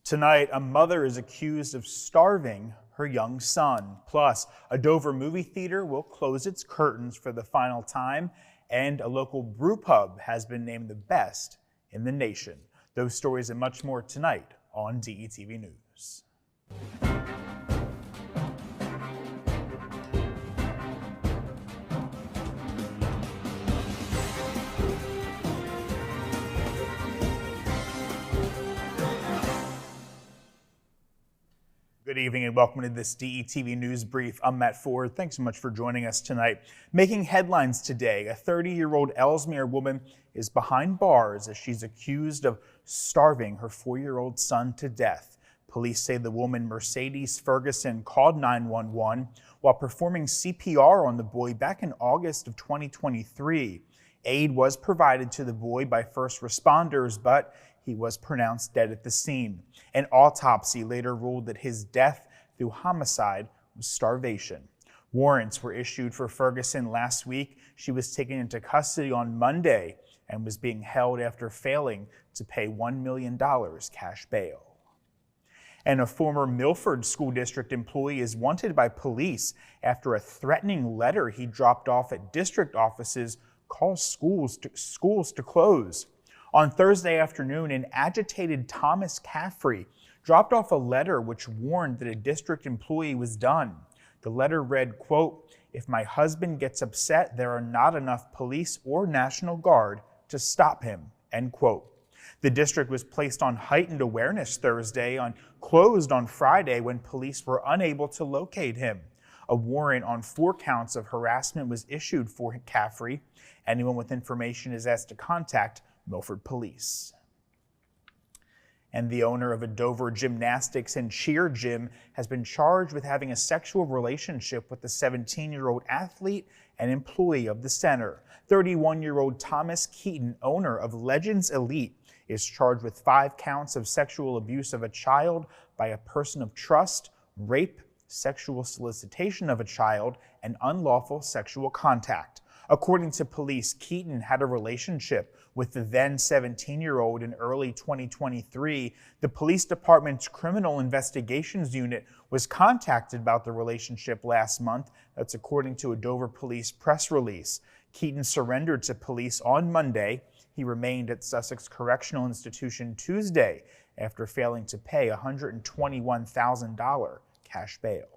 Tonight, a mother is accused of starving her young son. Plus, a Dover movie theater will close its curtains for the final time, and a local brew pub has been named the best in the nation. Those stories and much more tonight on DETV News. Good evening and welcome to this DETV News Brief. I'm Matt Ford. Thanks so much for joining us tonight. Making headlines today, a 30-year-old Ellesmere woman is behind bars as she's accused of starving her 4-year-old son to death. Police say the woman, Mercedes Ferguson, called 911 while performing CPR on the boy back in August of 2023. Aid was provided to the boy by first responders, but he was pronounced dead at the scene. An autopsy later ruled that his death through homicide was starvation. Warrants were issued for Ferguson last week. She was taken into custody on Monday and was being held after failing to pay $1 million cash bail. And a former Milford School District employee is wanted by police after a threatening letter he dropped off at district offices caused schools to close. On Thursday afternoon, an agitated Thomas Caffrey dropped off a letter which warned that a district employee was done. The letter read, quote, "If my husband gets upset, there are not enough police or National Guard to stop him," end quote. The district was placed on heightened awareness Thursday and closed on Friday when police were unable to locate him. A warrant on 4 counts of harassment was issued for Caffrey. Anyone with information is asked to contact Milford Police. And the owner of a Dover gymnastics and cheer gym has been charged with having a sexual relationship with the 17-year-old athlete and employee of the center. 31-year-old Thomas Keaton, owner of Legends Elite, is charged with 5 counts of sexual abuse of a child by a person of trust, rape, sexual solicitation of a child, and unlawful sexual contact. According to police, Keaton had a relationship with the then 17-year-old in early 2023. The police department's criminal investigations unit was contacted about the relationship last month. That's according to a Dover police press release. Keaton surrendered to police on Monday. He remained at Sussex Correctional Institution Tuesday after failing to pay $121,000 cash bail.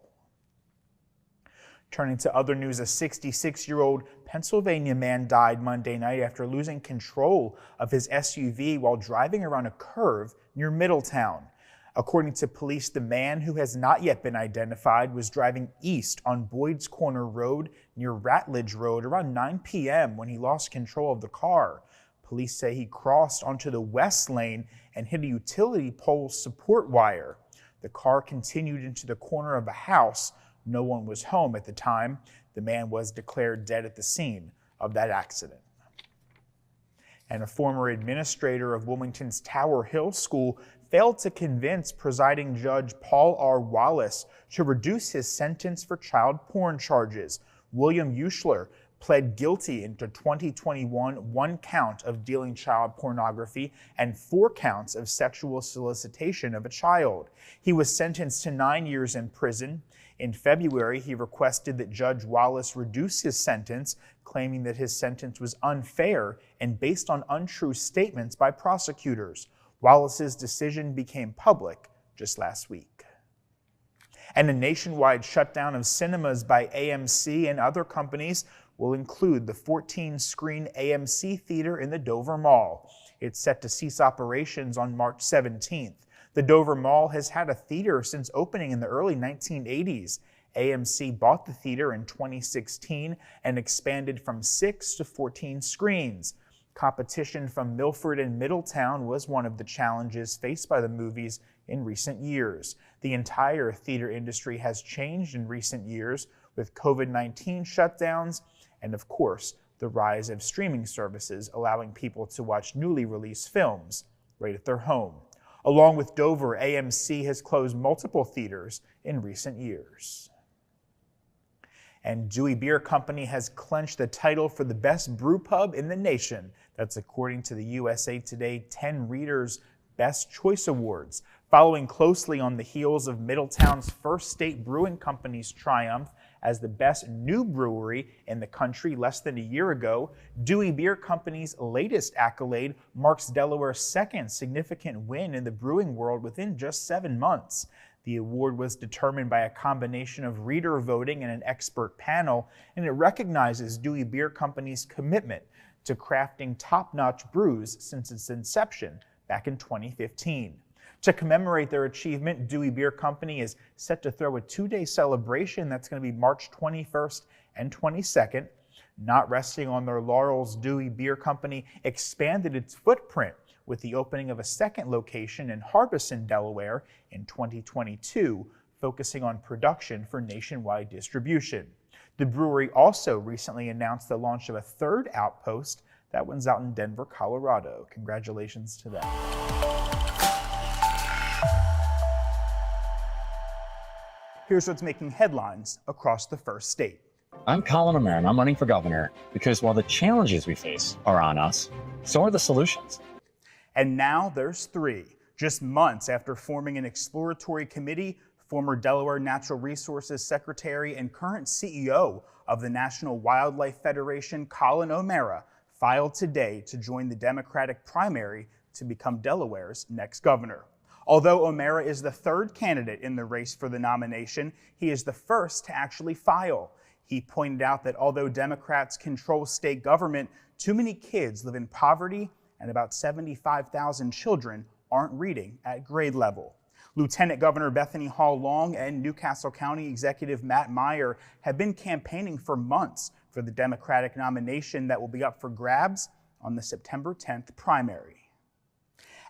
Turning to other news, a 66-year-old Pennsylvania man died Monday night after losing control of his SUV while driving around a curve near Middletown. According to police, the man, who has not yet been identified, was driving east on Boyd's Corner Road near Ratledge Road around 9 p.m. when he lost control of the car. Police say he crossed onto the west lane and hit a utility pole support wire. The car continued into the corner of a house. No one was home at the time. The man was declared dead at the scene of that accident. And a former administrator of Wilmington's Tower Hill School failed to convince presiding judge Paul R. Wallace to reduce his sentence for child porn charges. William Ushler pled guilty into 2021, 1 count of dealing child pornography and 4 counts of sexual solicitation of a child. He was sentenced to 9 years in prison. In February, he requested that Judge Wallace reduce his sentence, claiming that his sentence was unfair and based on untrue statements by prosecutors. Wallace's decision became public just last week. And a nationwide shutdown of cinemas by AMC and other companies will include the 14-screen AMC theater in the Dover Mall. It's set to cease operations on March 17th. The Dover Mall has had a theater since opening in the early 1980s. AMC bought the theater in 2016 and expanded from 6 to 14 screens. Competition from Milford and Middletown was one of the challenges faced by the movies in recent years. The entire theater industry has changed in recent years with COVID-19 shutdowns and, of course, the rise of streaming services allowing people to watch newly released films right at their home. Along with Dover, AMC has closed multiple theaters in recent years. And Dewey Beer Company has clinched the title for the best brew pub in the nation. That's according to the USA Today 10 Readers Best Choice Awards, following closely on the heels of Middletown's First State Brewing Company's triumph as the best new brewery in the country less than a year ago. Dewey Beer Company's latest accolade marks Delaware's second significant win in the brewing world within just 7 months. The award was determined by a combination of reader voting and an expert panel, and it recognizes Dewey Beer Company's commitment to crafting top-notch brews since its inception back in 2015. To commemorate their achievement, Dewey Beer Company is set to throw a 2-day celebration that's going to be March 21st and 22nd. Not resting on their laurels, Dewey Beer Company expanded its footprint with the opening of a second location in Harbison, Delaware in 2022, focusing on production for nationwide distribution. The brewery also recently announced the launch of a third outpost. That one's out in Denver, Colorado. Congratulations to them. Here's what's making headlines across the first state. I'm Colin O'Meara, and I'm running for governor because while the challenges we face are on us, so are the solutions. And now there's three. Just months after forming an exploratory committee, former Delaware Natural Resources Secretary and current CEO of the National Wildlife Federation, Colin O'Meara, filed today to join the Democratic primary to become Delaware's next governor. Although O'Meara is the third candidate in the race for the nomination, he is the first to actually file. He pointed out that although Democrats control state government, too many kids live in poverty and about 75,000 children aren't reading at grade level. Lieutenant Governor Bethany Hall Long and Newcastle County Executive Matt Meyer have been campaigning for months for the Democratic nomination that will be up for grabs on the September 10th primary.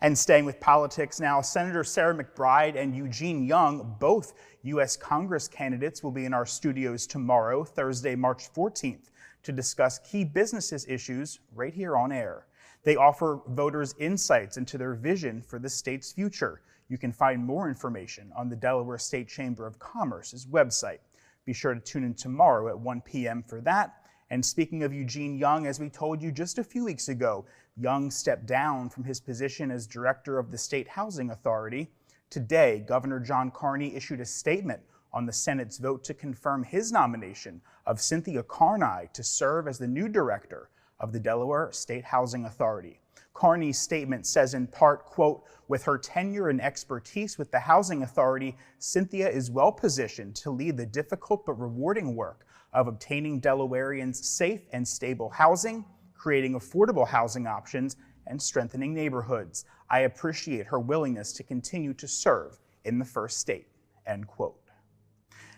And staying with politics now, Senator Sarah McBride and Eugene Young, both U.S. Congress candidates, will be in our studios tomorrow, Thursday, March 14th, to discuss key business issues right here on air. They offer voters insights into their vision for the state's future. You can find more information on the Delaware State Chamber of Commerce's website. Be sure to tune in tomorrow at 1 p.m. for that. And speaking of Eugene Young, as we told you just a few weeks ago, Young stepped down from his position as director of the State Housing Authority. Today, Governor John Carney issued a statement on the Senate's vote to confirm his nomination of Cynthia Carney to serve as the new director of the Delaware State Housing Authority. Carney's statement says in part, quote, "With her tenure and expertise with the Housing Authority, Cynthia is well positioned to lead the difficult but rewarding work of obtaining Delawareans safe and stable housing, creating affordable housing options, and strengthening neighborhoods. I appreciate her willingness to continue to serve in the first state," end quote.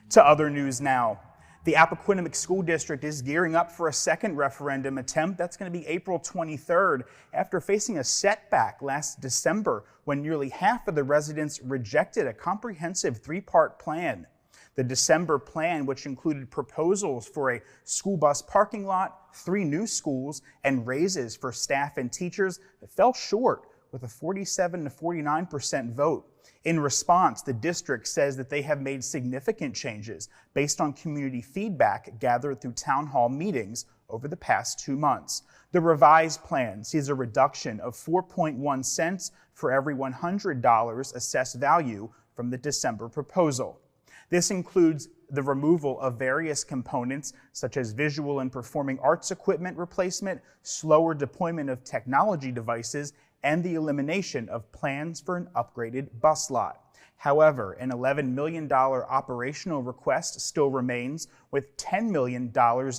To other news now. The Appoquinimink School District is gearing up for a second referendum attempt. That's going to be April 23rd, after facing a setback last December when nearly half of the residents rejected a comprehensive three-part plan. The December plan, which included proposals for a school bus parking lot, 3 new schools, and raises for staff and teachers, fell short with a 47 to 49% vote. In response, the district says that they have made significant changes based on community feedback gathered through town hall meetings over the past 2 months. The revised plan sees a reduction of 4.1 cents for every $100 assessed value from the December proposal. This includes the removal of various components such as visual and performing arts equipment replacement, slower deployment of technology devices, and the elimination of plans for an upgraded bus lot. However, an $11 million operational request still remains, with $10 million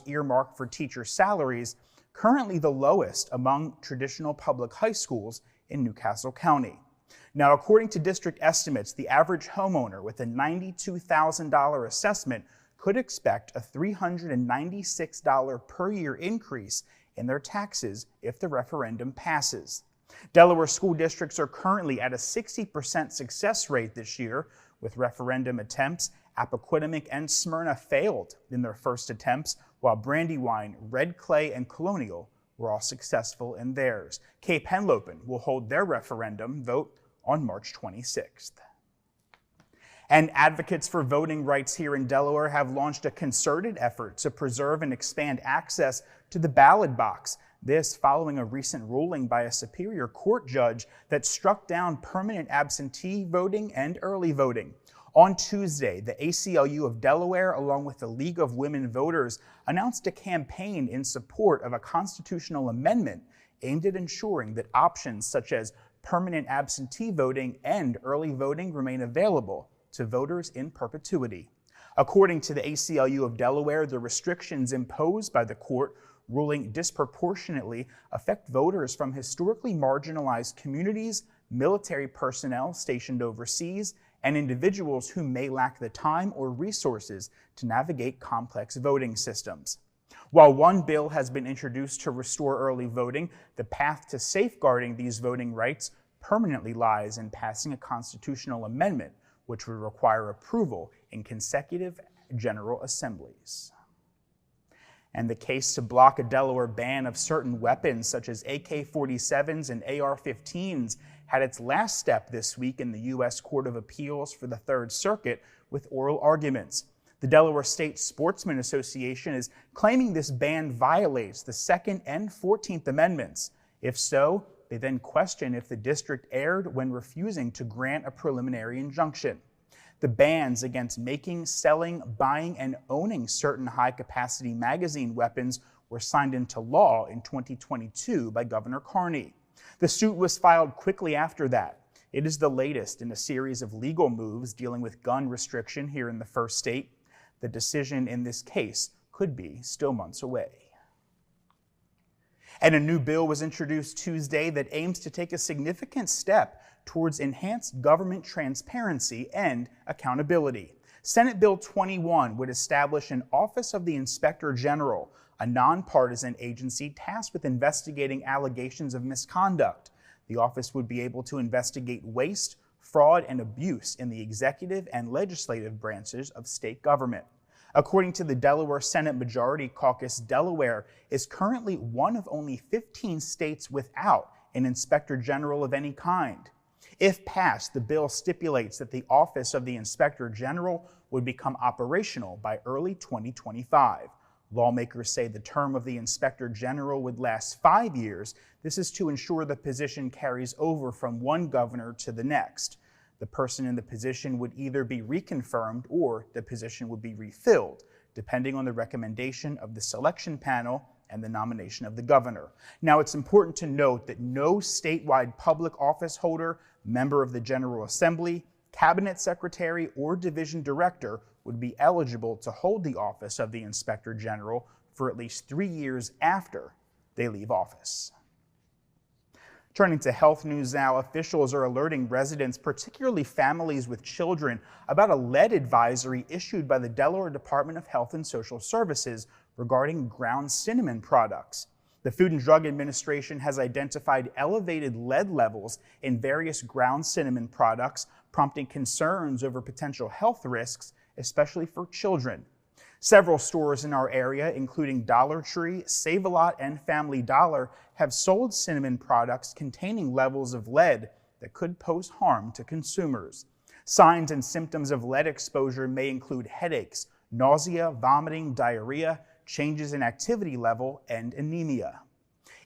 earmarked for teacher salaries, currently the lowest among traditional public high schools in Newcastle County. Now, according to district estimates, the average homeowner with a $92,000 assessment could expect a $396 per year increase in their taxes if the referendum passes. Delaware school districts are currently at a 60% success rate this year with referendum attempts. Appoquinimink and Smyrna failed in their first attempts, while Brandywine, Red Clay, and Colonial were all successful in theirs. Cape Henlopen will hold their referendum vote on March 26th. And advocates for voting rights here in Delaware have launched a concerted effort to preserve and expand access to the ballot box. This following a recent ruling by a Superior Court judge that struck down permanent absentee voting and early voting. On Tuesday, the ACLU of Delaware, along with the League of Women Voters, announced a campaign in support of a constitutional amendment aimed at ensuring that options such as permanent absentee voting and early voting remain available to voters in perpetuity. According to the ACLU of Delaware, the restrictions imposed by the court ruling disproportionately affect voters from historically marginalized communities, military personnel stationed overseas, and individuals who may lack the time or resources to navigate complex voting systems. While one bill has been introduced to restore early voting, the path to safeguarding these voting rights permanently lies in passing a constitutional amendment, which would require approval in consecutive General Assemblies. And the case to block a Delaware ban of certain weapons such as AK-47s and AR-15s had its last step this week in the U.S. Court of Appeals for the Third Circuit with oral arguments. The Delaware State Sportsmen Association is claiming this ban violates the Second and 14th Amendments. If so, they then question if the district erred when refusing to grant a preliminary injunction. The bans against making, selling, buying, and owning certain high-capacity magazine weapons were signed into law in 2022 by Governor Carney. The suit was filed quickly after that. It is the latest in a series of legal moves dealing with gun restriction here in the first state. The decision in this case could be still months away. And a new bill was introduced Tuesday that aims to take a significant step towards enhanced government transparency and accountability. Senate Bill 21 would establish an Office of the Inspector General, a nonpartisan agency tasked with investigating allegations of misconduct. The office would be able to investigate waste, fraud, and abuse in the executive and legislative branches of state government. According to the Delaware Senate Majority Caucus, Delaware is currently one of only 15 states without an Inspector General of any kind. If passed, the bill stipulates that the Office of the Inspector General would become operational by early 2025. Lawmakers say the term of the Inspector General would last 5 years. This is to ensure the position carries over from one governor to the next. The person in the position would either be reconfirmed or the position would be refilled, depending on the recommendation of the selection panel and the nomination of the governor. Now, it's important to note that no statewide public office holder, member of the General Assembly, cabinet secretary, or division director would be eligible to hold the office of the Inspector General for at least 3 years after they leave office. Turning to health news now, officials are alerting residents, particularly families with children, about a lead advisory issued by the Delaware Department of Health and Social Services regarding ground cinnamon products. The Food and Drug Administration has identified elevated lead levels in various ground cinnamon products, prompting concerns over potential health risks, especially for children. Several stores in our area, including Dollar Tree, Save-A-Lot, and Family Dollar, have sold cinnamon products containing levels of lead that could pose harm to consumers. Signs and symptoms of lead exposure may include headaches, nausea, vomiting, diarrhea, changes in activity level, and anemia.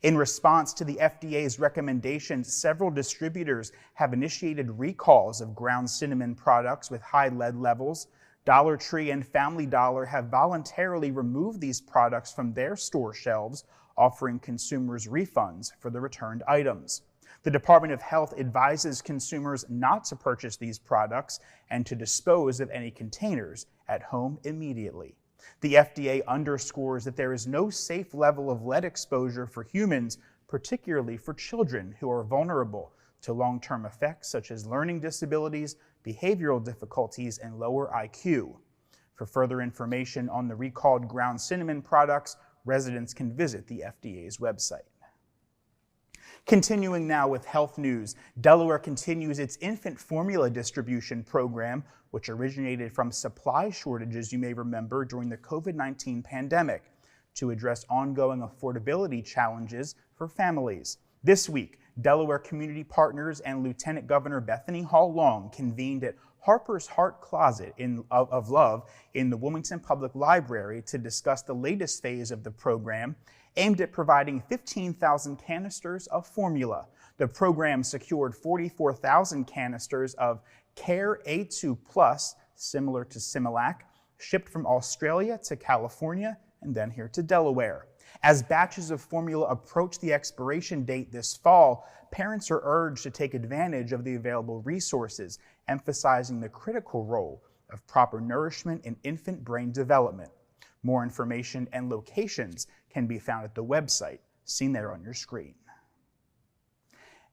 In response to the FDA's recommendations, several distributors have initiated recalls of ground cinnamon products with high lead levels. Dollar Tree and Family Dollar have voluntarily removed these products from their store shelves, offering consumers refunds for the returned items. The Department of Health advises consumers not to purchase these products and to dispose of any containers at home immediately. The FDA underscores that there is no safe level of lead exposure for humans, particularly for children who are vulnerable to long-term effects such as learning disabilities, behavioral difficulties, and lower IQ. For further information on the recalled ground cinnamon products, residents can visit the FDA's website. Continuing now with health news, Delaware continues its infant formula distribution program, which originated from supply shortages, you may remember, during the COVID-19 pandemic, to address ongoing affordability challenges for families. This week, Delaware community partners and Lieutenant Governor Bethany Hall Long convened at Harper's Heart Closet of Love in the Wilmington Public Library to discuss the latest phase of the program aimed at providing 15,000 canisters of formula. The program secured 44,000 canisters of Care A2 Plus, similar to Similac, shipped from Australia to California and then here to Delaware. As batches of formula approach the expiration date this fall, parents are urged to take advantage of the available resources, emphasizing the critical role of proper nourishment in infant brain development. More information and locations can be found at the website seen there on your screen.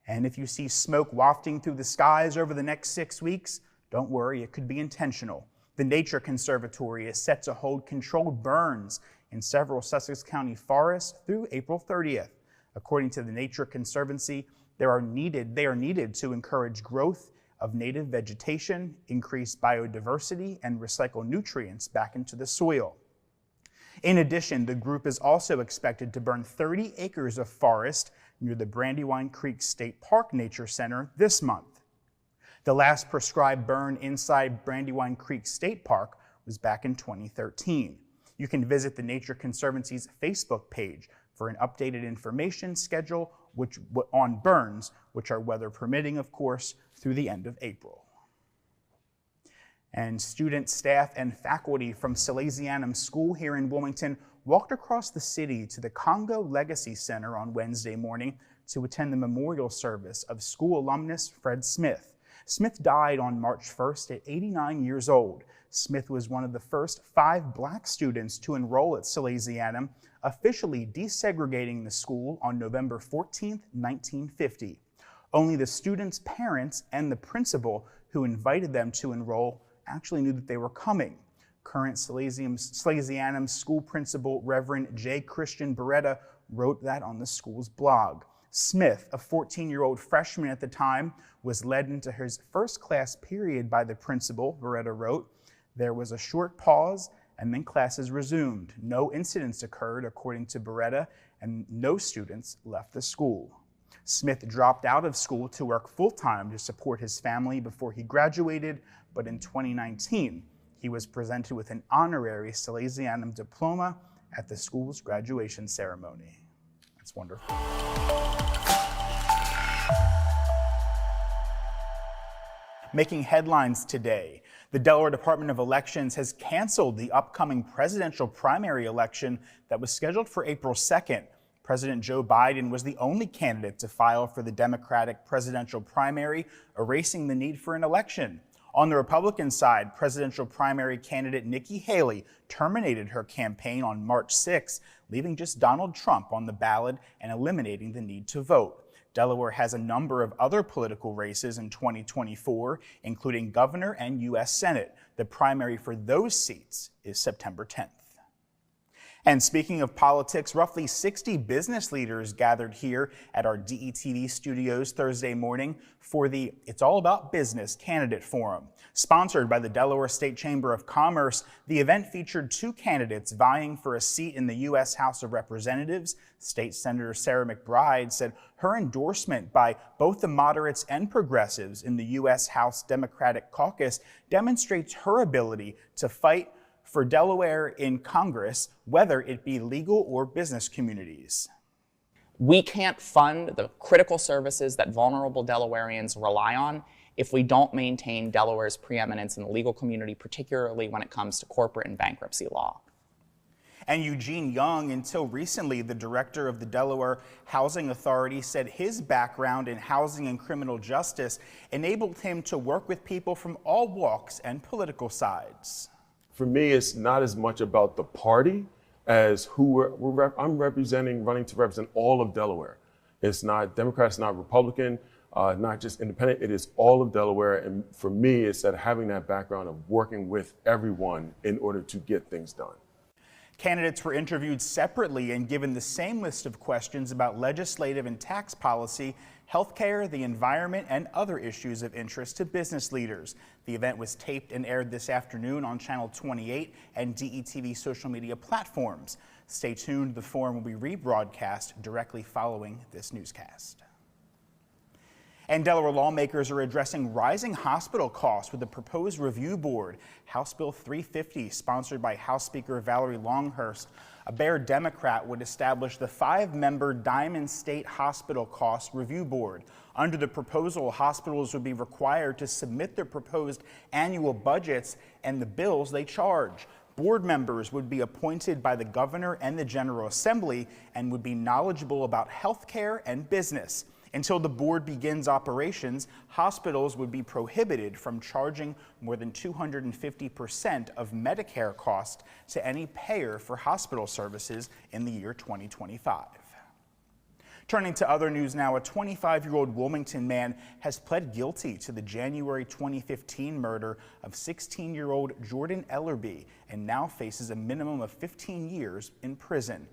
And if you see smoke wafting through the skies over the next 6 weeks, don't worry, it could be intentional. The Nature Conservatory is set to hold controlled burns in several Sussex County forests through April 30th. According to the Nature Conservancy, they are needed to encourage growth of native vegetation, increase biodiversity, and recycle nutrients back into the soil. In addition, the group is also expected to burn 30 acres of forest near the Brandywine Creek State Park Nature Center this month. The last prescribed burn inside Brandywine Creek State Park was back in 2013. You can visit the Nature Conservancy's Facebook page for an updated information schedule on burns, which are weather permitting, of course, through the end of April. And students, staff, and faculty from Salesianum School here in Wilmington walked across the city to the Congo Legacy Center on Wednesday morning to attend the memorial service of school alumnus Fred Smith. Smith died on March 1st at 89 years old. Smith was one of the first 5 black students to enroll at Salesianum, officially desegregating the school on November 14, 1950. Only the students' parents and the principal who invited them to enroll actually knew that they were coming. Current Salesianum school principal Reverend J. Christian Beretta wrote that on the school's blog. Smith, a 14-year-old freshman at the time, was led into his first class period by the principal, Beretta wrote. There was a short pause and then classes resumed. No incidents occurred, according to Beretta, and no students left the school. Smith dropped out of school to work full-time to support his family before he graduated, but in 2019, he was presented with an honorary Salesianum diploma at the school's graduation ceremony. That's wonderful. Making headlines today, the Delaware Department of Elections has canceled the upcoming presidential primary election that was scheduled for April 2nd. President Joe Biden was the only candidate to file for the Democratic presidential primary, erasing the need for an election. On the Republican side, presidential primary candidate Nikki Haley terminated her campaign on March 6, leaving just Donald Trump on the ballot and eliminating the need to vote. Delaware has a number of other political races in 2024, including governor and U.S. Senate. The primary for those seats is September 10th. And speaking of politics, roughly 60 business leaders gathered here at our DETV studios Thursday morning for the It's All About Business Candidate Forum. Sponsored by the Delaware State Chamber of Commerce, the event featured 2 candidates vying for a seat in the U.S. House of Representatives. State Senator Sarah McBride said her endorsement by both the moderates and progressives in the U.S. House Democratic Caucus demonstrates her ability to fight for Delaware in Congress, whether it be legal or business communities. We can't fund the critical services that vulnerable Delawareans rely on if we don't maintain Delaware's preeminence in the legal community, particularly when it comes to corporate and bankruptcy law. And Eugene Young, until recently the director of the Delaware Housing Authority, said his background in housing and criminal justice enabled him to work with people from all walks and political sides. For me, it's not as much about the party as I'm running to represent all of Delaware. It's not Democrat, it's not Republican, not just independent, it is all of Delaware. And for me, it's that having that background of working with everyone in order to get things done. Candidates were interviewed separately and given the same list of questions about legislative and tax policy, healthcare, the environment, and other issues of interest to business leaders. The event was taped and aired this afternoon on Channel 28 and DETV social media platforms. Stay tuned, the forum will be rebroadcast directly following this newscast. And Delaware lawmakers are addressing rising hospital costs with a proposed review board. House Bill 350, sponsored by House Speaker Valerie Longhurst, a Bear Democrat, would establish the 5-member Diamond State Hospital Cost Review Board. Under the proposal, hospitals would be required to submit their proposed annual budgets and the bills they charge. Board members would be appointed by the governor and the General Assembly and would be knowledgeable about health care and business. Until the board begins operations, hospitals would be prohibited from charging more than 250% of Medicare costs to any payer for hospital services in the year 2025. Turning to other news now, a 25-year-old Wilmington man has pled guilty to the January 2015 murder of 16-year-old Jordan Ellerby and now faces a minimum of 15 years in prison.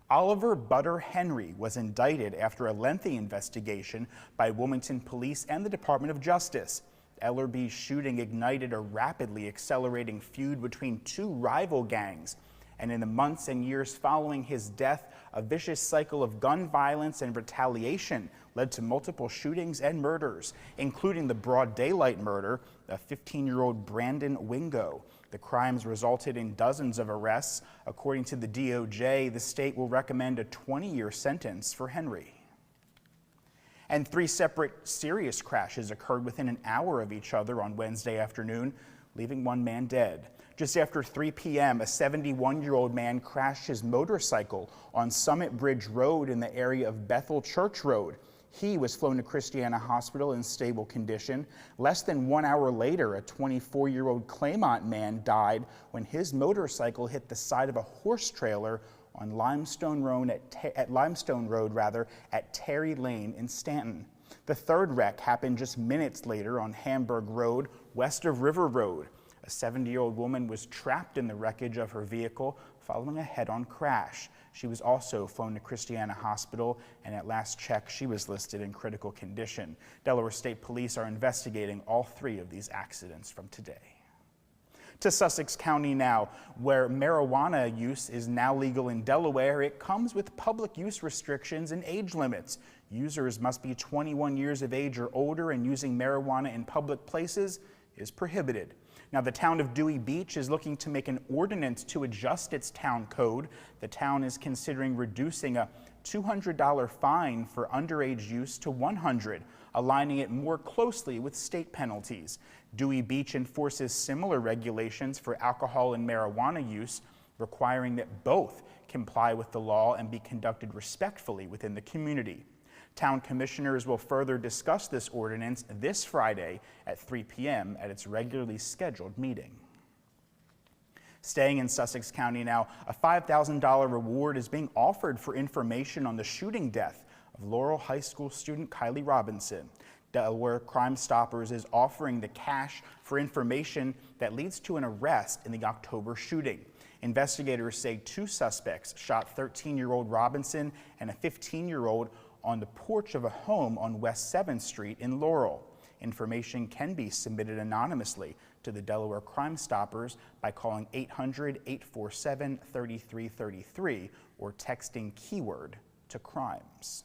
Oliver Butter Henry was indicted after a lengthy investigation by Wilmington Police and the Department of Justice. Ellerby's shooting ignited a rapidly accelerating feud between two rival gangs. And in the months and years following his death, a vicious cycle of gun violence and retaliation led to multiple shootings and murders, including the broad daylight murder of 15-year-old Brandon Wingo. The crimes resulted in dozens of arrests. According to the DOJ, the state will recommend a 20-year sentence for Henry. And 3 separate serious crashes occurred within an hour of each other on Wednesday afternoon, leaving 1 man dead. Just after 3 p.m., a 71-year-old man crashed his motorcycle on Summit Bridge Road in the area of Bethel Church Road. He was flown to Christiana Hospital in stable condition. Less than 1 hour later, a 24-year-old Claymont man died when his motorcycle hit the side of a horse trailer on Limestone Road at Terry Lane in Stanton. The third wreck happened just minutes later on Hamburg Road, west of River Road. A 70-year-old woman was trapped in the wreckage of her vehicle following a head-on crash. She was also flown to Christiana Hospital, and at last check, she was listed in critical condition. Delaware State Police are investigating all 3 of these accidents from today. To Sussex County now, where marijuana use is now legal in Delaware, it comes with public use restrictions and age limits. Users must be 21 years of age or older, and using marijuana in public places is prohibited. Now, the town of Dewey Beach is looking to make an ordinance to adjust its town code. The town is considering reducing a $200 fine for underage use to $100, aligning it more closely with state penalties. Dewey Beach enforces similar regulations for alcohol and marijuana use, requiring that both comply with the law and be conducted respectfully within the community. Town commissioners will further discuss this ordinance this Friday at 3 p.m. at its regularly scheduled meeting. Staying in Sussex County now, a $5,000 reward is being offered for information on the shooting death of Laurel High School student Kylie Robinson. Delaware Crime Stoppers is offering the cash for information that leads to an arrest in the October shooting. Investigators say 2 suspects shot 13-year-old Robinson and a 15-year-old on the porch of a home on West 7th Street in Laurel. Information can be submitted anonymously to the Delaware Crime Stoppers by calling 800-847-3333 or texting keyword to crimes.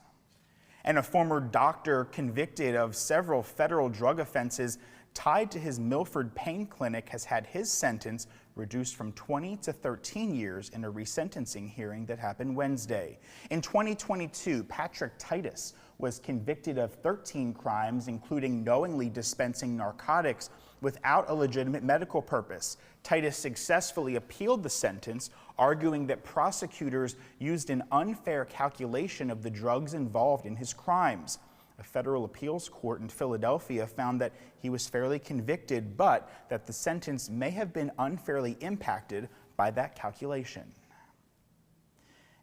And a former doctor convicted of several federal drug offenses tied to his Milford Pain Clinic has had his sentence reduced from 20 to 13 years in a resentencing hearing that happened Wednesday. In 2022, Patrick Titus was convicted of 13 crimes, including knowingly dispensing narcotics without a legitimate medical purpose. Titus successfully appealed the sentence, arguing that prosecutors used an unfair calculation of the drugs involved in his crimes. A federal appeals court in Philadelphia found that he was fairly convicted, but that the sentence may have been unfairly impacted by that calculation.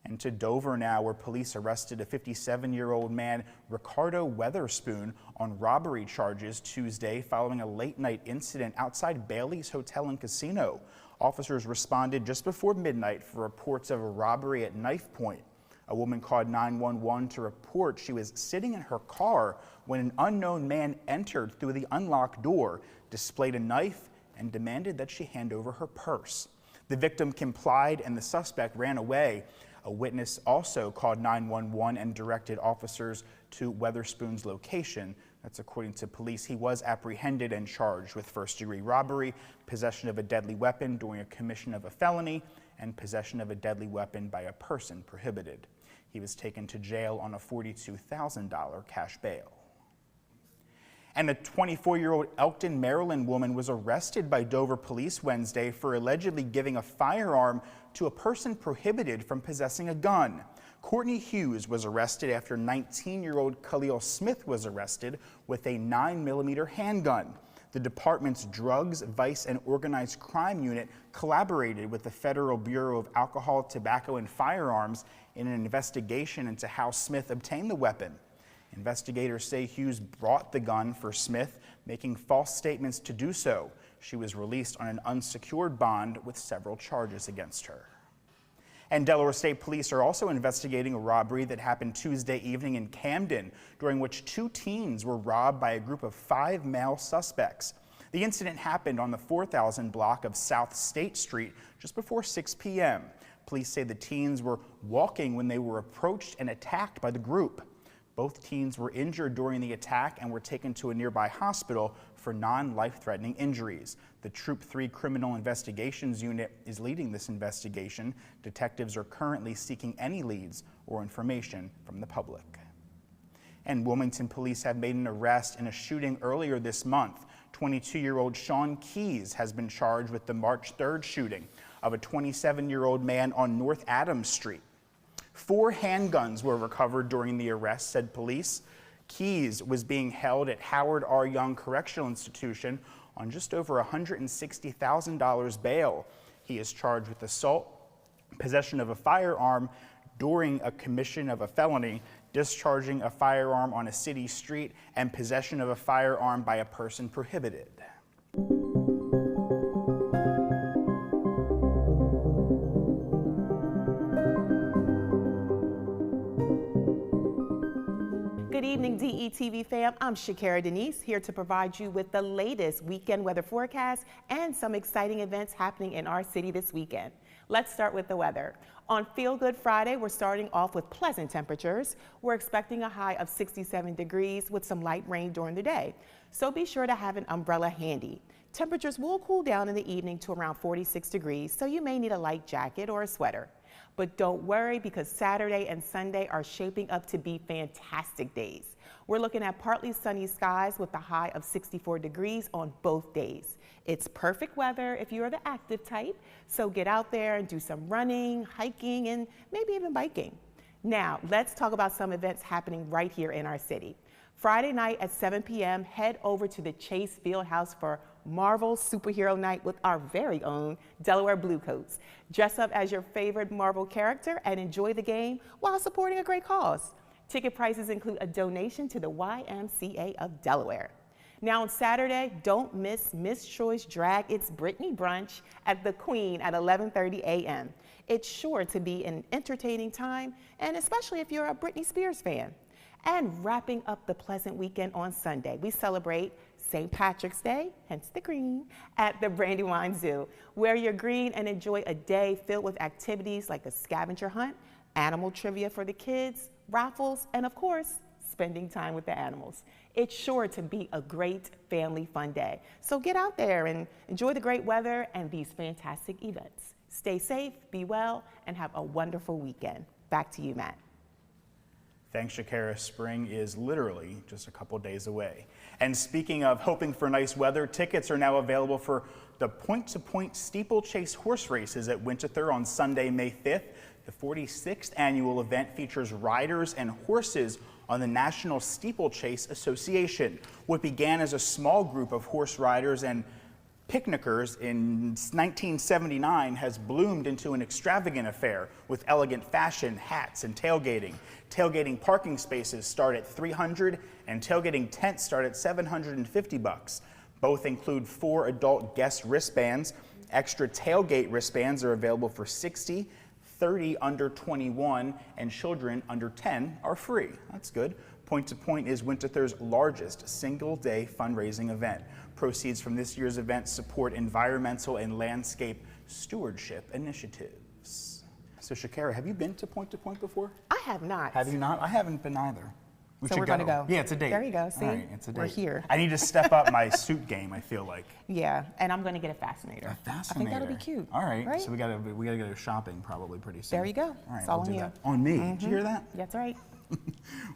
And to Dover now, where police arrested a 57-year-old man, Ricardo Weatherspoon, on robbery charges Tuesday following a late-night incident outside Bailey's Hotel and Casino. Officers responded just before midnight for reports of a robbery at Knife Point. A woman called 911 to report she was sitting in her car when an unknown man entered through the unlocked door, displayed a knife, and demanded that she hand over her purse. The victim complied and the suspect ran away. A witness also called 911 and directed officers to Weatherspoon's location. That's according to police. He was apprehended and charged with first-degree robbery, possession of a deadly weapon during a commission of a felony, and possession of a deadly weapon by a person prohibited. He was taken to jail on a $42,000 cash bail. And a 24-year-old Elkton, Maryland woman was arrested by Dover police Wednesday for allegedly giving a firearm to a person prohibited from possessing a gun. Courtney Hughes was arrested after 19-year-old Khalil Smith was arrested with a 9mm handgun. The department's Drugs, Vice, and Organized Crime Unit collaborated with the Federal Bureau of Alcohol, Tobacco, and Firearms in an investigation into how Smith obtained the weapon. Investigators say Hughes brought the gun for Smith, making false statements to do so. She was released on an unsecured bond with several charges against her. And Delaware State Police are also investigating a robbery that happened Tuesday evening in Camden, during which 2 teens were robbed by a group of 5 male suspects. The incident happened on the 4000 block of South State Street just before 6 p.m. Police say the teens were walking when they were approached and attacked by the group. Both teens were injured during the attack and were taken to a nearby hospital for non-life-threatening injuries. The Troop 3 Criminal Investigations Unit is leading this investigation. Detectives are currently seeking any leads or information from the public. And Wilmington police have made an arrest in a shooting earlier this month. 22-year-old Sean Keys has been charged with the March 3rd shooting of a 27-year-old man on North Adams Street. 4 handguns were recovered during the arrest, said police. Keys was being held at Howard R. Young Correctional Institution on just over $160,000 bail. He is charged with assault, possession of a firearm during a commission of a felony, discharging a firearm on a city street, and possession of a firearm by a person prohibited. Good evening, DETV fam. I'm Shakira Denise, here to provide you with the latest weekend weather forecast and some exciting events happening in our city this weekend. Let's start with the weather. On Feel Good Friday, we're starting off with pleasant temperatures. We're expecting a high of 67 degrees with some light rain during the day, so be sure to have an umbrella handy. Temperatures will cool down in the evening to around 46 degrees, so you may need a light jacket or a sweater. But don't worry, because Saturday and Sunday are shaping up to be fantastic days. We're looking at partly sunny skies with a high of 64 degrees on both days. It's perfect weather if you're the active type, so get out there and do some running, hiking, and maybe even biking. Now, let's talk about some events happening right here in our city. Friday night at 7 p.m., head over to the Chase Fieldhouse for Marvel Superhero Night with our very own Delaware Bluecoats. Dress up as your favorite Marvel character and enjoy the game while supporting a great cause. Ticket prices include a donation to the YMCA of Delaware. Now on Saturday, don't miss Miss Choice Drag It's Britney Brunch at the Queen at 11:30 a.m. It's sure to be an entertaining time, and especially if you're a Britney Spears fan. And wrapping up the pleasant weekend on Sunday, we celebrate St. Patrick's Day, hence the green, at the Brandywine Zoo. Wear your green and enjoy a day filled with activities like a scavenger hunt, animal trivia for the kids, raffles, and of course, spending time with the animals. It's sure to be a great family fun day. So get out there and enjoy the great weather and these fantastic events. Stay safe, be well, and have a wonderful weekend. Back to you, Matt. Thanks, Shakira. Spring is literally just a couple days away. And speaking of hoping for nice weather, tickets are now available for the point-to-point steeplechase horse races at Winterthur on Sunday, May 5th. The 46th annual event features riders and horses on the National Steeplechase Association. What began as a small group of horse riders and picnickers in 1979 has bloomed into an extravagant affair with elegant fashion, hats, and tailgating. Tailgating parking spaces start at $300 and tailgating tents start at $750. Both include 4 adult guest wristbands. Extra tailgate wristbands are available for $60, 30 under 21, and children under 10 are free. That's good. Point to Point is Winterthur's largest single-day fundraising event. Proceeds from this year's event support environmental and landscape stewardship initiatives. So Shakira, have you been to Point before? I have not. Have you not? I haven't been either. We So should we're gonna go. Yeah, it's a date. There you go. See? All right, it's a date. We're here. I need to step up my suit game, I feel like. Yeah, and I'm gonna get a fascinator. A fascinator. I think that'll be cute. All right. Right? So we gotta go shopping probably pretty soon. There you go. All right, It's all we'll on do you. that. On me. Did you hear that? That's right.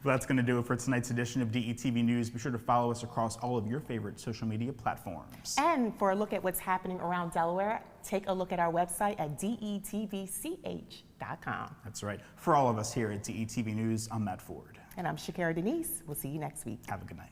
Well, that's going to do it for tonight's edition of DETV News. Be sure to follow us across all of your favorite social media platforms. And for a look at what's happening around Delaware, take a look at our website at detvch.com. That's right. For all of us here at DETV News, I'm Matt Ford. And I'm Shakira Denise. We'll see you next week. Have a good night.